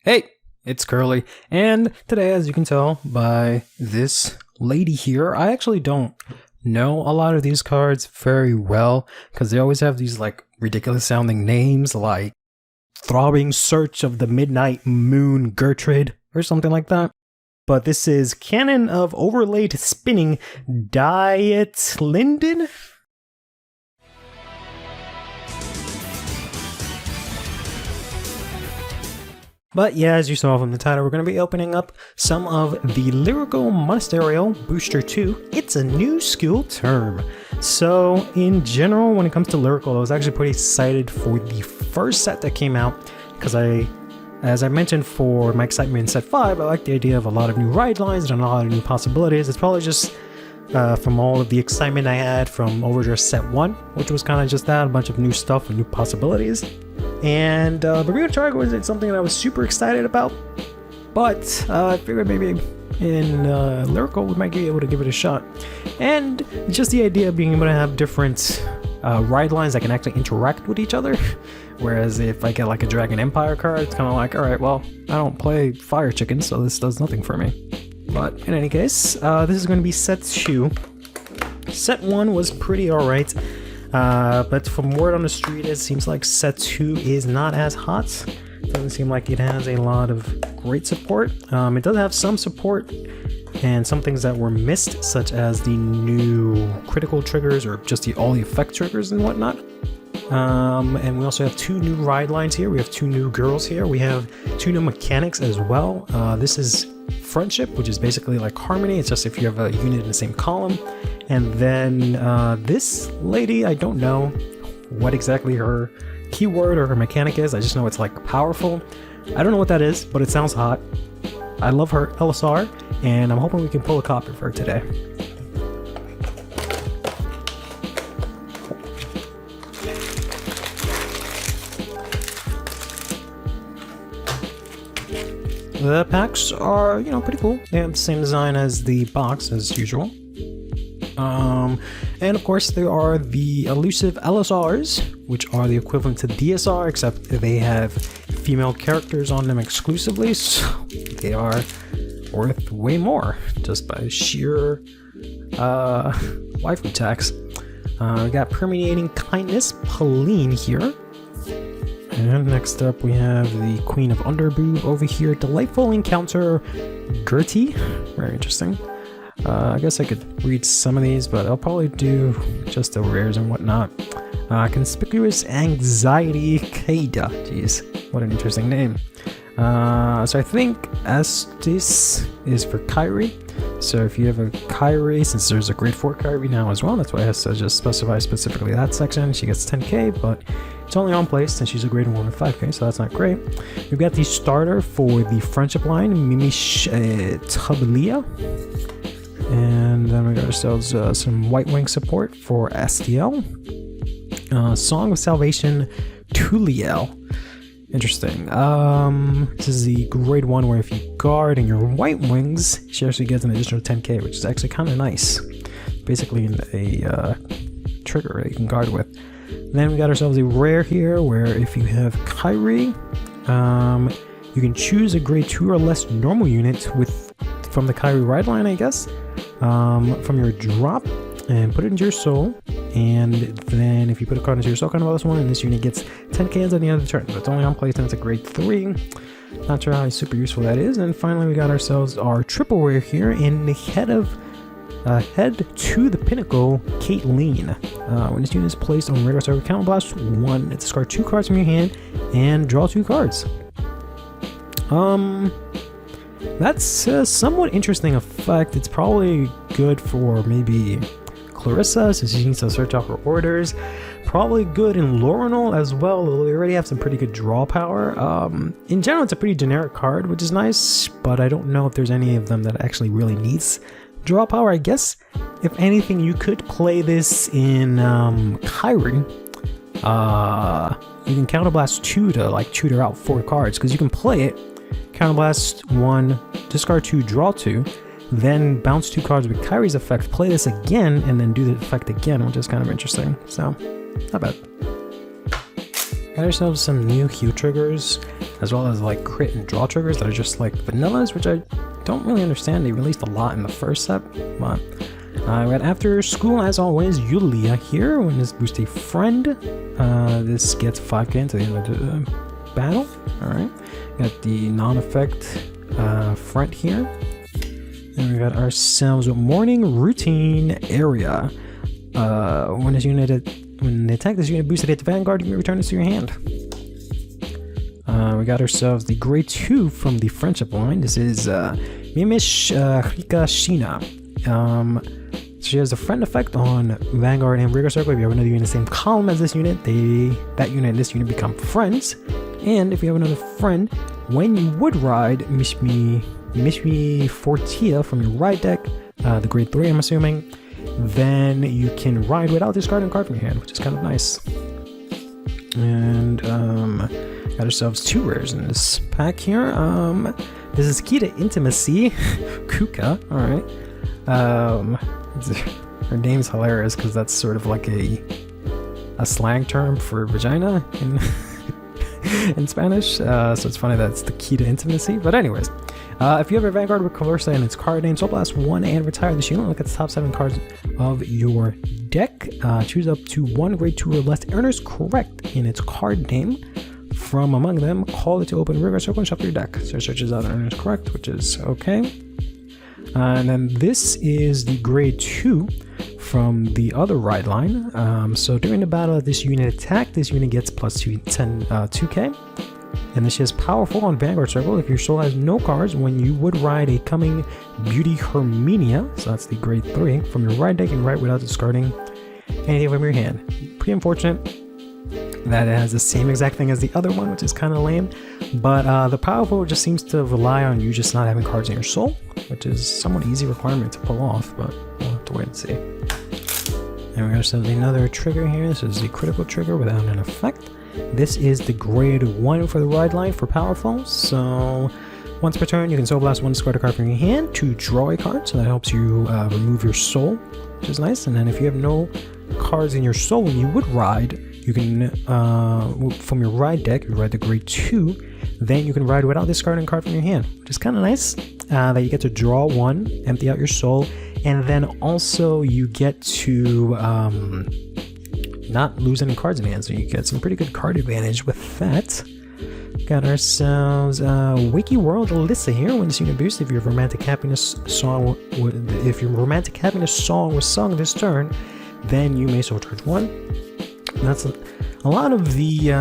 Hey, it's Curly, and today, as you can tell by this lady here, I actually don't know a lot of these cards very well, because they always have these like ridiculous sounding names like Throbbing Search of the Midnight Moon Gertrude or something like that. But this is Cannon of Overlaid Spinning Diet Linden. But yeah, as you saw from the title, we're going to be opening up some of the Lyrical Monasterio Booster 2. It's a new skill term. So in general, when it comes to Lyrical, I was actually pretty excited for the first set that came out, because as I mentioned for my excitement in set 5, I like the idea of a lot of new ride lines and a lot of new possibilities. It's probably just from all of the excitement I had from Overdress set 1, which was kind of just that, a bunch of new stuff and new possibilities. And Bermuda Triangle wasn't something that I was super excited about, but I figured maybe in Lyrical we might be able to give it a shot. And just the idea of being able to have different ride lines that can actually interact with each other. Whereas if I get like a Dragon Empire card, it's kind of like, alright, well, I don't play Fire Chicken, so this does nothing for me. But in any case, this is going to be set 2. Set 1 was pretty alright. But from word on the street, it seems like set 2 is not as hot. Doesn't seem like it has a lot of great support. It does have some support and some things that were missed, such as the new critical triggers or just all the effect triggers and whatnot. And we also have 2 new ride lines here. We have 2 new girls here. We have 2 new mechanics as well. This is Friendship, which is basically like Harmony. It's just if you have a unit in the same column. And then this lady, I don't know what exactly her keyword or her mechanic is. I just know it's like powerful. I don't know what that is, but it sounds hot. I love her LSR, and I'm hoping we can pull a copy of her today. The packs are, pretty cool. They have the same design as the box as usual. And of course there are the elusive LSRs, which are the equivalent to DSR, except they have female characters on them exclusively, so they are worth way more just by sheer waifu tax. We got Permeating Kindness, Pauline here. And next up we have the Queen of Underboob over here, Delightful Encounter, Gertie. Very interesting. I guess I could read some of these, but I'll probably do just the rares and whatnot. Conspicuous Anxiety Keida. Jeez, what an interesting name. So I think Estes is for Kyrie. So if you have a Kyrie, since there's a grade 4 Kyrie now as well, that's why I have to just specify specifically that section. She gets 10k, but it's only on place and she's a grade 1 or 5k, so that's not great. We've got the starter for the Friendship line, Mimish Tablia. And then we got ourselves some White Wing support for STL. Song of Salvation, Tuliel. Interesting. This is the grade 1 where if you guard in your White Wings, she actually gets an additional 10k, which is actually kind of nice. Basically a trigger that you can guard with. Then we got ourselves a rare here where if you have Kyrie, you can choose a grade 2 or less normal unit from the Kyrie ride line, I guess, from your drop, and put it into your soul. And then if you put a card into your soul kind of this one, and this unit gets 10k at the end of the turn, but it's only on place and it's a grade 3. Not sure how super useful that is. And finally we got ourselves our triple rare here in the Head to the Pinnacle, Caitlyn. When this unit is placed on radar server, counterblast 1, discard 2 cards from your hand and draw 2 cards. That's a somewhat interesting effect. It's probably good for maybe Clarissa, since she needs to search out her orders. Probably good in Laurinal as well, though they already have some pretty good draw power. In general, it's a pretty generic card, which is nice, but I don't know if there's any of them that actually really needs draw power. I guess, if anything, you could play this in Kyrie. You can counterblast 2 to like tutor out 4 cards, because you can play it, counterblast 1, discard 2, draw 2, then bounce 2 cards with Kyrie's effect, play this again, and then do the effect again, which is kind of interesting. So, not bad. Got ourselves some new Q triggers. as well as like crit and draw triggers that are just like vanillas, which I don't really understand. They released a lot in the first set, but we got After School, as always, Yulia here. When this boosts a friend, this gets 5k into the end of the battle. Alright, got the non-effect front here. And we got ourselves a morning routine area. When they attack this unit boosted at Vanguard, you may return this to your hand. We got ourselves the grade 2 from the friendship line. This is Mimish Hikashina. She has a friend effect on Vanguard and Rigor Circle. If you have another unit in the same column as this unit, that unit and this unit become friends. And if you have another friend, when you would ride Mishmi Fortia from your ride deck, the grade 3 I'm assuming, then you can ride without discarding a card from your hand, which is kind of nice. And got ourselves 2 rares in this pack here. This is Key to Intimacy, Kuka, alright. Her name's hilarious because that's sort of like a slang term for vagina in Spanish, so it's funny that it's the key to intimacy. But anyways, if you have a Vanguard with Conversa and its card name, Soul Blast 1 and retire this unit. Look at the top 7 cards of your deck. Choose up to 1 grade 2 or less earners correct in its card name. From among them, call it to open River Circle and shuffle your deck. So it searches out earners correct, which is okay. And then this is the grade 2 from the other ride line. So during the battle of this unit attack, this unit gets plus 2k. And then she has powerful on Vanguard Circle. If your soul has no cards, when you would ride a coming Beauty Herminia, so that's the grade 3, from your ride deck, you can ride without discarding anything from your hand. Pretty unfortunate that it has the same exact thing as the other one, which is kind of lame. But the powerful just seems to rely on you just not having cards in your soul, which is somewhat easy requirement to pull off, but we'll have to wait and see. And we also have another trigger here. This is the critical trigger without an effect. This is the grade 1 for the ride line for powerful. So once per turn, you can Soul Blast 1, discard a card from your hand to draw a card. So that helps you remove your soul, which is nice. And then if you have no cards in your soul when you would ride, you can, from your ride deck, you ride the grade 2, then you can ride without discarding a card from your hand, which is kind of nice. That you get to draw 1, empty out your soul, and then also you get to not lose any cards in hand, so you get some pretty good card advantage with that. Got ourselves Wiki World Alyssa here. When this unit boosts, if your romantic happiness song was sung this turn, then you may soul charge 1. That's a lot of the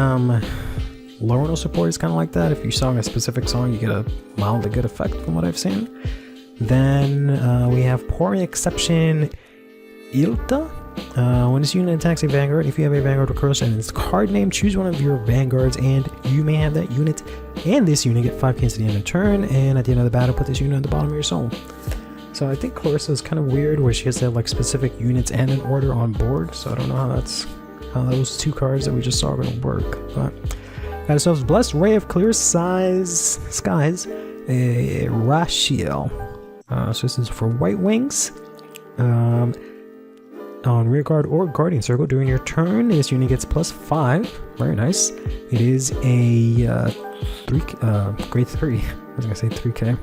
Lorno support is kind of like that. If you song a specific song, you get a mildly good effect from what I've seen. Then we have Pouring Exception Ilta. When this unit attacks a Vanguard, if you have a Vanguard recursion and its card name, choose one of your Vanguards and you may have that unit and this unit get 5k to the end of turn, and at the end of the battle put this unit at the bottom of your soul. So I think Clarissa is kind of weird where she has to have like specific units and an order on board, so I don't know how those 2 cards that we just saw are going to work. But got ourselves Blessed Ray of Clear Skies, Rashiel. So this is for White Wings. On rear guard or guardian circle during your turn, this unit gets plus 5. Very nice. It is a grade 3. I was gonna say 3k.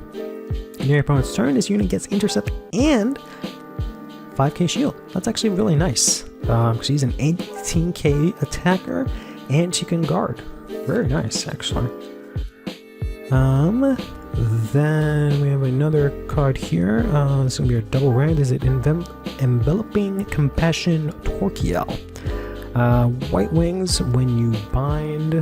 During your opponent's turn, this unit gets intercept and 5k shield. That's actually really nice. She's an 18k attacker and she can guard. Very nice, actually. Then we have another card here. This is going to be a double rare. This is Enveloping Compassion Torquiel. White Wings, when you bind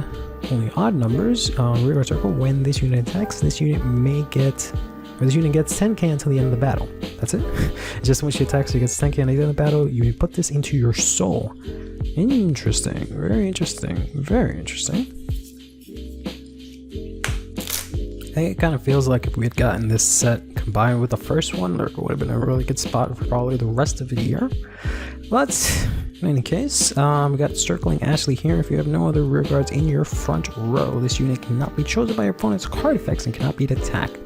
only odd numbers on rear circle, when this unit attacks, this unit may get, or this unit gets 10k until the end of the battle. That's it. Just when she attacks, she gets 10k until the end of the battle. You may put this into your soul. Interesting. Very interesting. Very interesting. I think it kind of feels like if we had gotten this set combined with the first one, it would have been a really good spot for probably the rest of the year. But in any case, we got Circling Ashley here. If you have no other rear guards in your front row, this unit cannot be chosen by your opponent's card effects and cannot be attacked.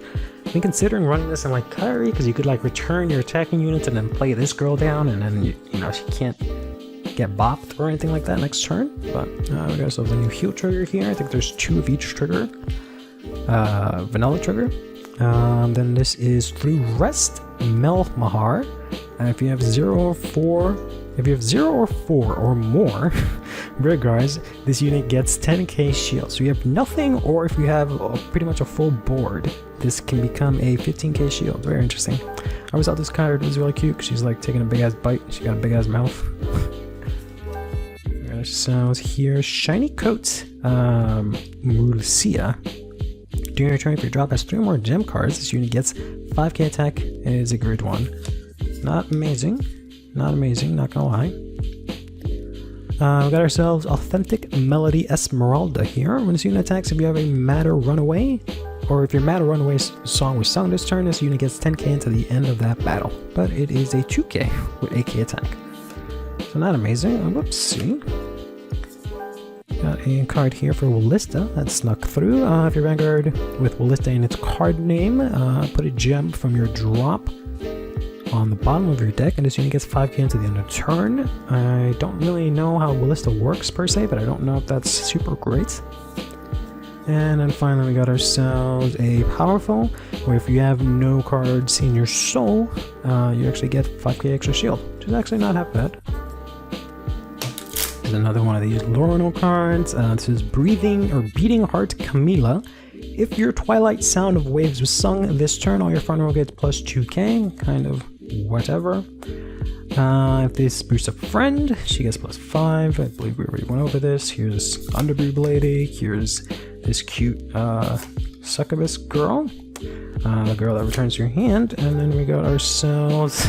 I've been considering running this in like Kyrie because you could like return your attacking units and then play this girl down, and then you know she can't get bopped or anything like that next turn. But we got ourselves a new heal trigger here. I think there's 2 of each trigger. Vanilla trigger. Then this is through Rest Melmahar. If you have 0 or 4, or more rear guards, this unit gets 10k shield. So you have nothing, or if you have pretty much a full board, this can become a 15k shield. Very interesting. I always thought this card was really cute because she's like taking a big ass bite. She got a big ass mouth. So here, Shiny Coat, Murcia. During your turn, if your drop has 3 more gem cards, this unit gets 5k attack and it is a grid 1. Not amazing. Not amazing, not gonna lie. We got ourselves Authentic Melody Esmeralda here. When this unit attacks, if you have a Matter Runaway, or if your Matter Runaway song was sung this turn, this unit gets 10k until the end of that battle. But it is a 2k with 8k attack. So not amazing. Whoopsie. Got a card here for Wallista that snuck through. If your Vanguard with Wallista in its card name, put a gem from your drop on the bottom of your deck, and this unit gets 5k until the end of turn. I don't really know how Ballista works per se, but I don't know if that's super great. And then finally we got ourselves a Powerful, where if you have no cards in your soul, you actually get 5k extra shield, which is actually not half bad. There's another one of these Lorno cards. This is Beating Heart Camila. If your Twilight Sound of Waves was sung this turn, all your front row gets plus 2k, kind of whatever. If this boosts a friend, she gets plus 5. I believe we already went over this. Here's Underboob Lady. Here's this cute succubus girl. The girl that returns your hand. And then we got ourselves...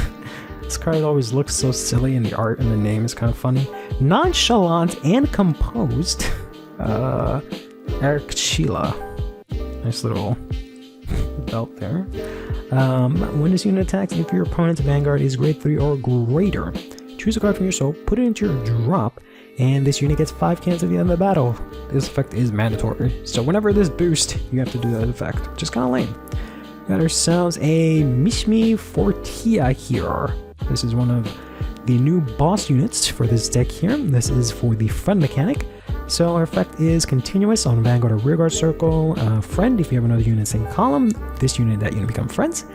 This card always looks so silly, and the art and the name is kind of funny. Nonchalant and Composed. Eric Sheila. Nice little belt there. When this unit attacks, if your opponent's Vanguard is grade 3 or greater, choose a card from your soul, put it into your drop, and this unit gets 5k at the end of the battle. This effect is mandatory, so whenever this boost, you have to do that effect, which is kind of lame. Got ourselves a Mishmi Fortia here. This is one of the new boss units for this deck here. This is for the friend mechanic. So our effect is continuous on Vanguard or Rearguard Circle. Friend, if you have another unit in the same column, this unit, that unit become friends.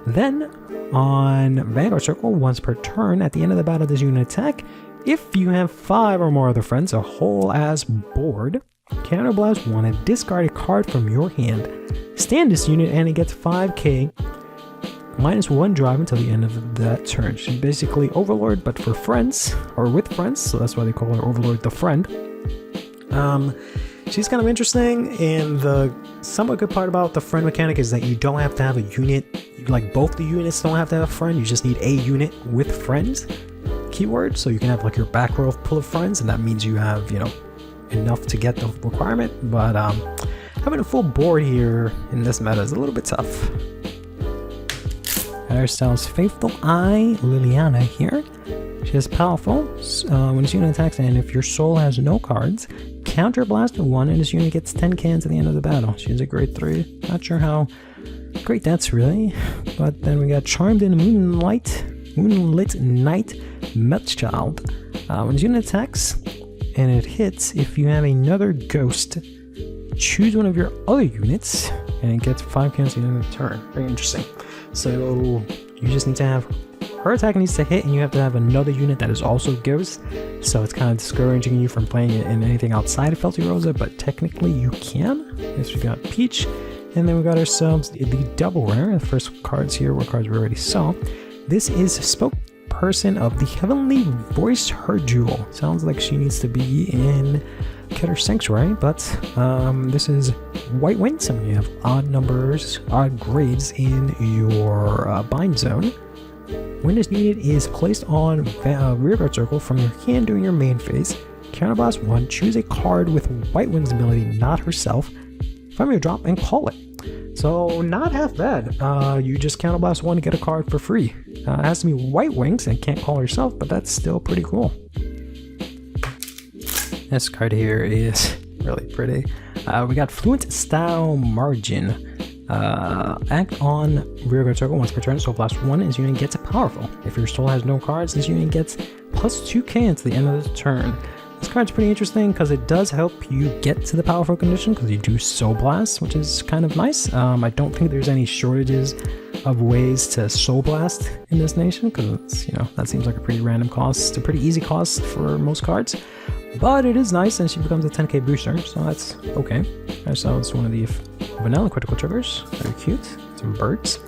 Then on Vanguard Circle, once per turn, at the end of the battle, this unit attack. If you have 5 or more other friends, a whole ass board, counterblast 1 and discard a card from your hand. Stand this unit and it gets 5k minus 1 drive until the end of that turn. She's basically Overlord, but for friends, or with friends, so that's why they call her Overlord the Friend. She's kind of interesting, and the somewhat good part about the friend mechanic is that you don't have to have a unit, like both the units don't have to have a friend, you just need a unit with friends keyword, so you can have like your back row full of friends, and that means you have, you know, enough to get the requirement, but having a full board here in this meta is a little bit tough. Got ourselves Faithful Eye Liliana here. She is powerful. When this unit attacks, and if your soul has no cards, counterblast 1 and this unit gets 10 cans at the end of the battle. She's a grade 3. Not sure how great that's really. But then we got Charmed in Moonlit Night Meltchild. When this unit attacks and it hits, if you have another ghost, choose one of your other units and it gets 5 cans at the end of the turn. Very interesting. So you just need to have her attack needs to hit, and you have to have another unit that is also ghost. So it's kind of discouraging you from playing it in anything outside of Felty Rosa, but technically you can. Next we got Peach, and then we got ourselves the double rare. The first cards here were cards we already saw. This is Spokesperson of the Heavenly Voice Her Jewel. Sounds like she needs to be in Keter Sanctuary, but this is White Wing, so you have odd grades in your bind zone. When this unit is placed on Rearguard Circle from your hand during your main phase, counterblast 1, choose a card with White Wing's ability, not herself, from your drop and call it. So not half bad. You just counterblast 1 to get a card for free. It has to be White Wings and can't call herself, but that's still pretty cool. This card here is really pretty. We got Fluent Style Margin. Act on Rearguard Circle once per turn, Soul Blast 1, and this unit gets a powerful. If your soul has no cards, this unit gets plus 2k until the end of the turn. This card's pretty interesting because it does help you get to the powerful condition because you do Soul Blast, which is kind of nice. I don't think there's any shortages of ways to Soul Blast in this nation because, you know, that seems like a pretty random cost, a pretty easy cost for most cards. But it is nice and she becomes a 10k booster, so that's okay. So it's one of the vanilla critical triggers. Very cute. Some birds.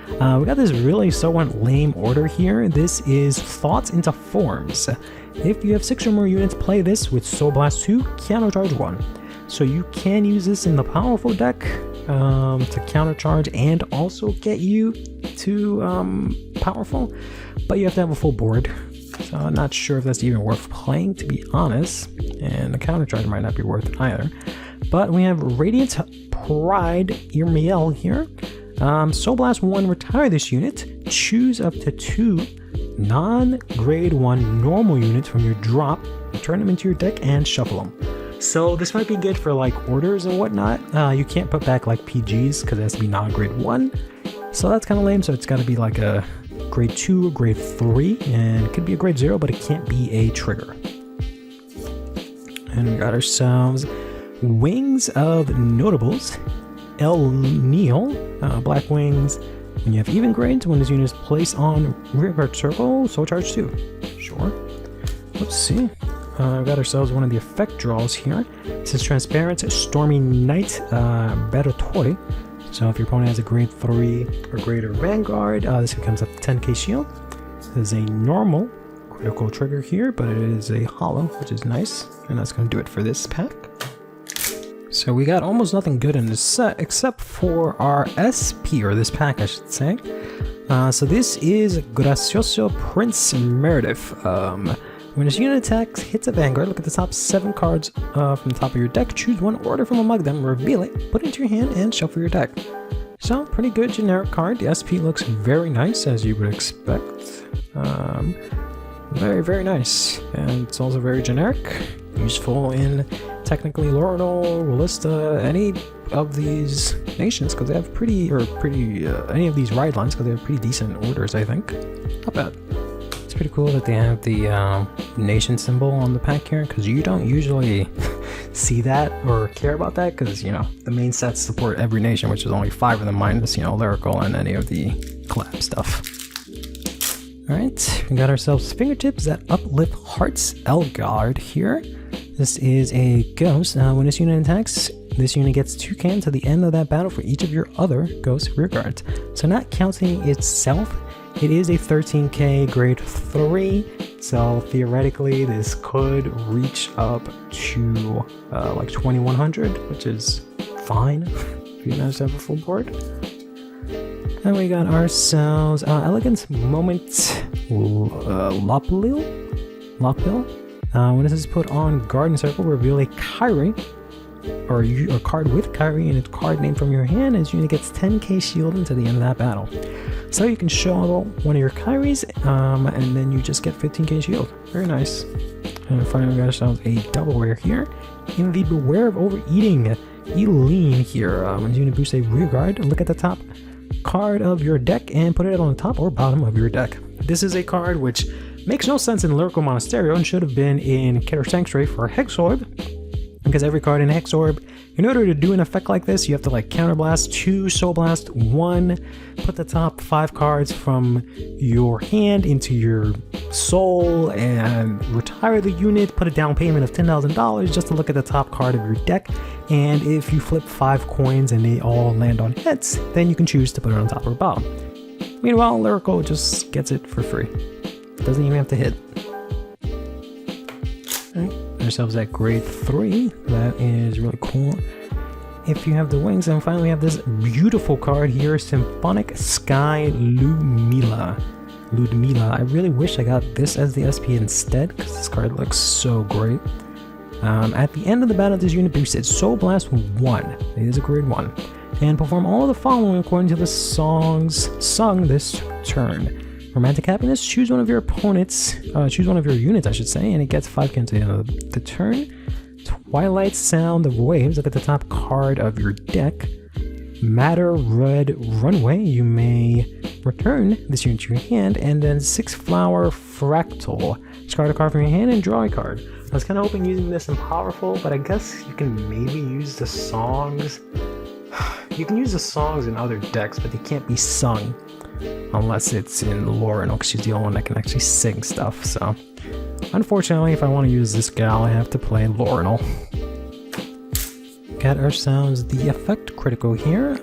We got this really somewhat lame order here. This is Thoughts into Forms. If you have 6 or more units, play this with Soul Blast 2, countercharge 1. So you can use this in the powerful deck to countercharge and also get you to powerful, but you have to have a full board. So I'm not sure if that's even worth playing, to be honest, and the countercharge might not be worth it either. But we have Radiant Pride Irmiel here. Soul Blast 1, retire this unit, choose up to 2 non-grade 1 normal units from your drop, return them into your deck, and shuffle them. So this might be good for like orders and whatnot. You can't put back like PGs because it has to be non-grade 1. So that's kind of lame, so it's got to be like a grade 2 or grade 3, and it could be a grade 0, but it can't be a trigger. And we got ourselves Wings of Notables, El Neil, Black Wings. When you have even grades, when this unit is placed on rearguard circle, Soul Charge 2. Sure. Let's see. We got ourselves one of the effect draws here. This is Transparent Stormy Night Beratori. So if your opponent has a grade 3 or greater Vanguard, this becomes a 10k shield. This is a normal critical trigger here, but it is a hollow, which is nice. And that's going to do it for this pack. So we got almost nothing good in this set except for our SP, or this pack I should say. So this is Gracioso Prince Meredith. When this unit attacks, hits a Vanguard, look at the top 7 cards from the top of your deck, choose one order from among them, reveal it, put it into your hand, and shuffle your deck. So, pretty good generic card. The SP looks very nice, as you would expect. Very, very nice. And it's also very generic. Useful in technically Lorinal, Rolista, any of these nations, because they have any of these ride lines, because they have pretty decent orders, I think. Not bad. It's pretty cool that they have the nation symbol on the pack here, because you don't usually see that or care about that, because, you know, the main sets support every nation, which is only 5 of them minus, you know, Lyrical and any of the collab stuff. Alright, we got ourselves Fingertips that Uplift Hearts Elgard here. This is a ghost. When this unit attacks, this unit gets 2k until the end of that battle for each of your other ghost rearguards. So not counting itself, it is a 13k grade 3, so theoretically this could reach up to like 2100, which is fine if you manage to have a full board. And we got ourselves Elegance Moment Lopil. When this is put on Garden Circle, reveal a Kyrie, or a card with Kyrie and its card name from your hand, and this unit gets 10k shield until the end of that battle. So you can show one of your Kyries, and then you just get 15k shield. Very nice. And finally we got ourselves a double rare here. In the Beware of Overeating, Eileen here. When this unit boosts a rearguard, look at the top card of your deck and put it on the top or bottom of your deck. This is a card which makes no sense in Lyrical Monasterio and should have been in Keter Sanctuary for Hex Orb, because every card in Hex Orb, in order to do an effect like this, you have to like Counterblast 2, Soul Blast 1, put the top 5 cards from your hand into your soul and retire the unit, put a down payment of $10,000 just to look at the top card of your deck, and if you flip 5 coins and they all land on heads, then you can choose to put it on top or bottom. Meanwhile, Lyrical just gets it for free. Doesn't even have to hit. Alright, ourselves at grade 3. That is really cool. If you have the wings, and finally we have this beautiful card here, Symphonic Sky Ludmila. I really wish I got this as the SP instead, because this card looks so great. At the end of the battle, this unit boosts its Soul Blast 1. It is a grade 1. And perform all of the following according to the songs sung this turn. Romantic Happiness, choose one of your opponents, choose one of your units I should say, and it gets 5k into the end of the turn. Twilight Sound of Waves, look at the top card of your deck. Matter Red Runway, you may return this unit to your hand, and then 6 Flower Fractal. discard a card from your hand and draw a card. I was kind of hoping using this in Powerful, but I guess you can maybe use the songs. You can use the songs in other decks, but they can't be sung unless it's in Lauren, because she's the only one that can actually sing stuff. So unfortunately, if I want to use this gal, I have to play Laurenal. Got ourselves the effect critical here.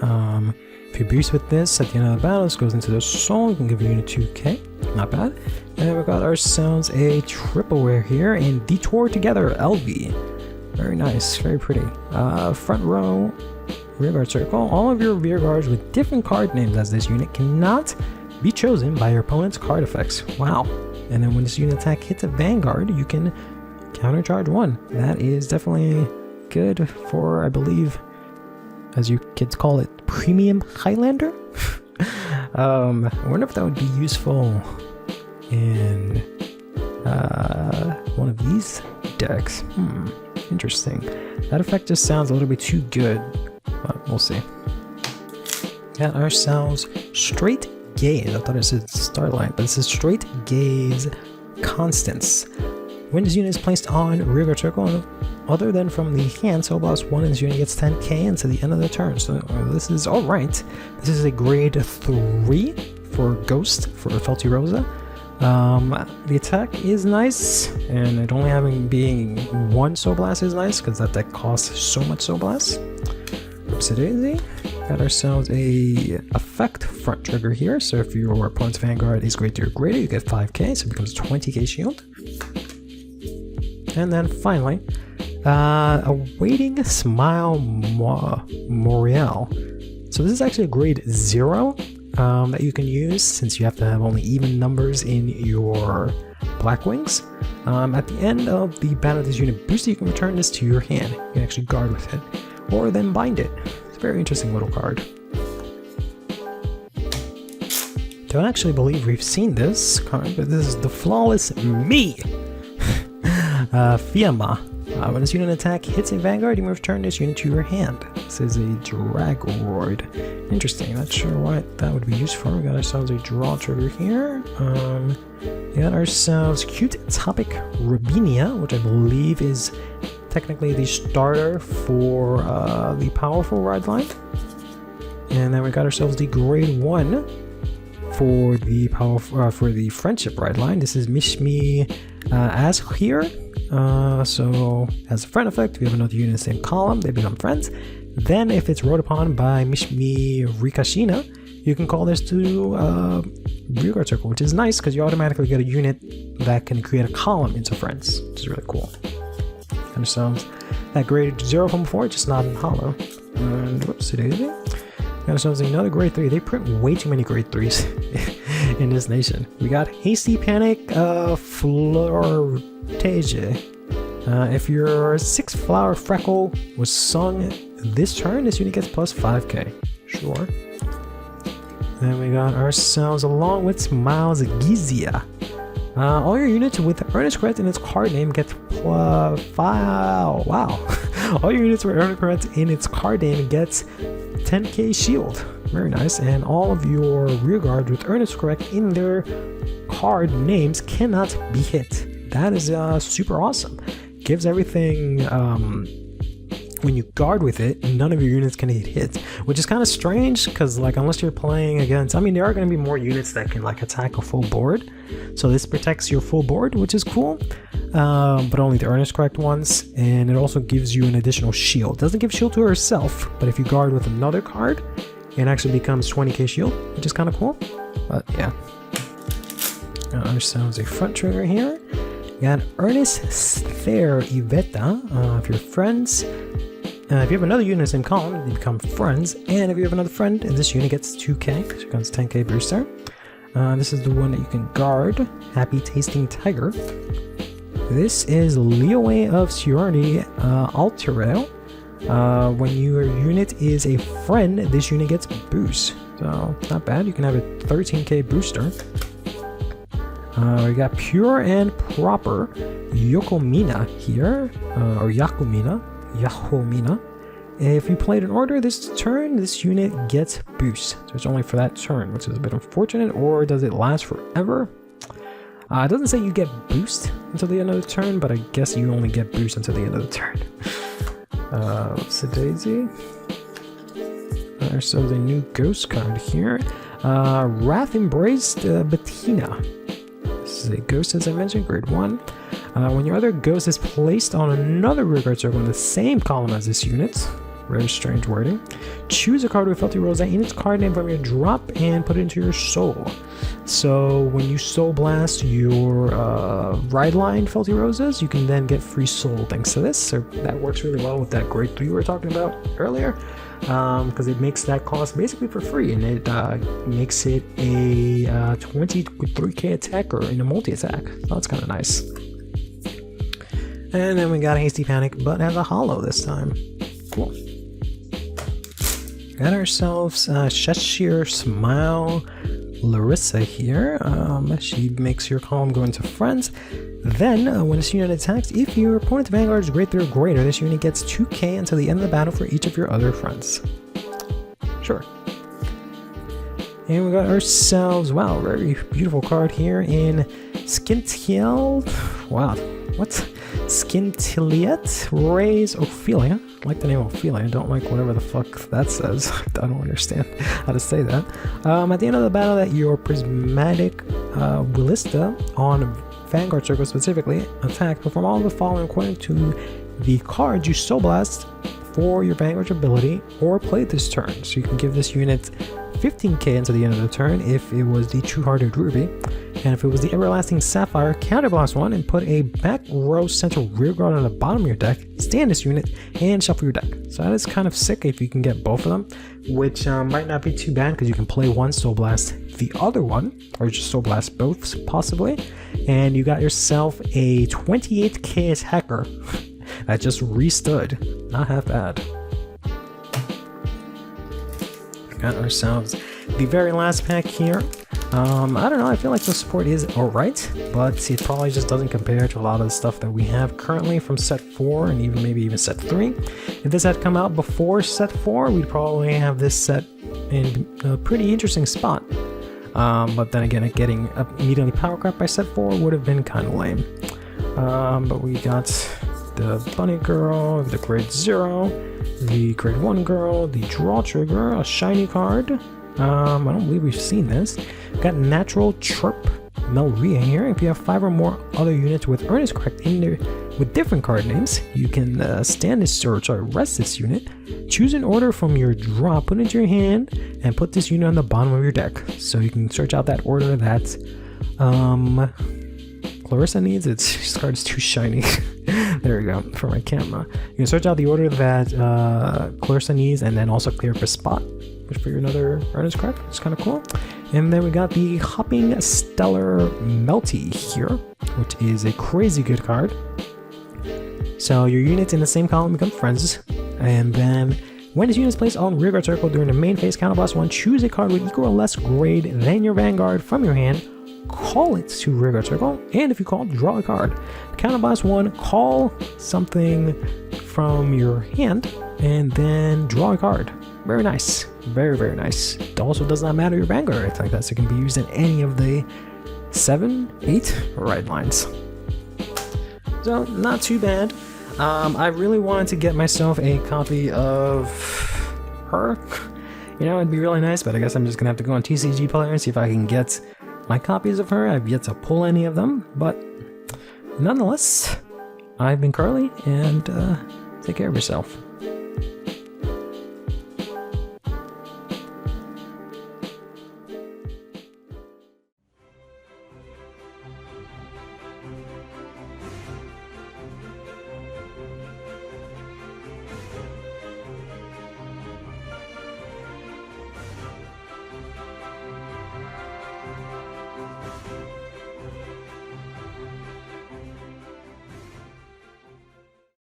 If you boost with this at the end of the battle, this goes into the soul. You can give a unit 2k. Not bad. And we got ourselves a triple rare here in Detour Together LV. Very nice, very pretty. Front row, rearguard circle. All of your rearguards with different card names as this unit cannot be chosen by your opponent's card effects. Wow. And then when this unit attack hits a Vanguard, you can countercharge 1. That is definitely good for, I believe, as you kids call it, Premium Highlander? I wonder if that would be useful in one of these decks. Interesting. That effect just sounds a little bit too good, but we'll see. Got ourselves Straight Gaze. I thought it said Starlight, but it says Straight Gaze Constance. When this unit is placed on rearguard circle, other than from the hand, so plus 1 and this unit gets 10k until the end of the turn. So this is alright. This is a grade 3 for Ghost for Felty Rosa. The attack is nice, and it only having being 1 Soul Blast is nice because that deck costs so much Soul Blast. Oopsie daisy. Got ourselves a effect front trigger here. So if your opponent's Vanguard is grade 3 or greater, you get 5k, so it becomes 20k shield. And then finally, Awaiting Smile Moriel. So this is actually a grade 0 that you can use since you have to have only even numbers in your Blackwings. At the end of the battle of this unit booster, you can return this to your hand. You can actually guard with it, or then bind it. It's a very interesting little card. Don't actually believe we've seen this card, but this is the Flawless Me! Fiamma. When this unit attack hits a Vanguard, you can return this unit to your hand. This is a Dragoroid. Interesting, not sure what that would be used for. We got ourselves a draw trigger here. We got ourselves Cute Topic Rubinia, which I believe is technically the starter for the powerful ride line. And then we got ourselves the grade 1 for the for the friendship ride line. This is Mishmi as here. So as a friend effect, if you have another unit in the same column, they become friends. Then if it's rode upon by Mishmi Rikashina, you can call this to rearguard circle, which is nice because you automatically get a unit that can create a column into friends, which is really cool. Got ourselves that grade 0 from before, just not in hollow. And whoops, it is. Got ourselves another grade 3. They print way too many grade 3s in this nation. We got Hasty Panic Flortage. If your 6 flower freckle was sung this turn, this unit gets plus 5k. Sure. Then we got ourselves, along with Smiles Gizia. All your units with Earnest Credit in its card name get wow. All your units with Earnest Credit in its card name gets 10k shield. Very nice. And all of your rearguards with Earnest Correct in their card names cannot be hit. That is super awesome. Gives everything, when you guard with it, none of your units can get hit, which is kind of strange because, like, unless you're playing against, I mean, there are going to be more units that can, like, attack a full board. So this protects your full board, which is cool, but only the Earnest Correct ones. And it also gives you an additional shield. It doesn't give shield to herself, but if you guard with another card, it actually becomes 20k shield, which is kind of cool. But yeah. Got ourselves a front trigger here. We got Ernest Fair Iveta. If you're friends, if you have another unit in the same column, they become friends. And if you have another friend, this unit gets 2k, so it becomes 10k booster. This is the one that you can guard. Happy Tasting Tiger. This is Leeway of Seniority Alterel. When your unit is a friend, this unit gets boost. So not bad. You can have a 13k booster. We got Pure and Proper Yokomina here, or Yahomina. If you played an order this turn, this unit gets boost. So it's only for that turn, which is a bit unfortunate. Or does it last forever? It doesn't say you get boost until the end of the turn, but I guess you only get boost until the end of the turn. Daisy. So the new ghost card here. Wrath Embraced Bettina. This is a ghost, as I mentioned, grade 1. When your other ghost is placed on another rearguard circle in the same column as this unit, very strange wording, choose a card with Felty Rosa in its card name from your drop and put it into your soul. So when you soul blast your ride line Felty Rosas, you can then get free soul thanks to this. So that works really well with that grade 3 we were talking about earlier, because it makes that cost basically for free, and it makes it a 23k attacker in a multi-attack. So that's kind of nice. And then we got Hasty Panic, but as a holo this time. Cool. Got ourselves Cheshire Smile Larissa here. She makes your column go into friends. Then, when this unit attacks, if your opponent's Vanguard is grade 3 or greater, this unit gets 2k until the end of the battle for each of your other friends. Sure. And we got ourselves, wow, very beautiful card here in Skintiel. Wow, what? Skintiliet Raise Ophelia. I like the name Ophelia. I don't like whatever the fuck that says. I don't understand how to say that. At the end of the battle, that your prismatic ballista on Vanguard Circle specifically attack, perform all of the following according to the cards you soul blast for your Vanguard ability or play this turn. So you can give this unit 15k until the end of the turn if it was the True-Hearted Ruby, and if it was the Everlasting Sapphire, counterblast 1 and put a back row central rearguard on the bottom of your deck, stand this unit, and shuffle your deck. So that is kind of sick if you can get both of them, which might not be too bad because you can play one, soul blast the other one, or just soul blast both possibly, and you got yourself a 28k attacker that just restood. Not half bad. Got ourselves the very last pack here. I don't know, I feel like the support is alright, but it probably just doesn't compare to a lot of the stuff that we have currently from set 4 and even maybe even set 3. If this had come out before set 4, we'd probably have this set in a pretty interesting spot. But then again, getting immediately power crap by set 4 would have been kind of lame. But we got the Bunny Girl, the grade 0, the grade 1 girl, the Draw Trigger, a shiny card. I don't believe we've seen this. Got Natural Chirp Melria here. If you have 5 or more other units with Earnest Correct in there with different card names, you can stand this, or sorry, rest this unit. Choose an order from your draw, put it into your hand, and put this unit on the bottom of your deck. So you can search out that order that Clarissa needs. This card is too shiny. There we go, for my camera. You can search out the order that Clarissa needs, and then also clear up a spot for your another Earnest Correct. It's kind of cool. And then we got the Hopping Stellar Melty here, which is a crazy good card. So your units in the same column become friends, and then when this unit is placed on rearguard circle during the main phase, counterblast 1, choose a card with equal or less grade than your Vanguard from your hand, call it to rearguard circle, and if you call, draw a card. Counterblast 1, call something from your hand, and then draw a card. Very nice. Very, very nice. It also does not matter your Vanguard attack, that so it can be used in any of the 7, 8 ride lines. So, not too bad. I really wanted to get myself a copy of her. You know, it'd be really nice, but I guess I'm just gonna have to go on TCG Player and see if I can get my copies of her. I've yet to pull any of them, but nonetheless, I've been Curly, and take care of yourself.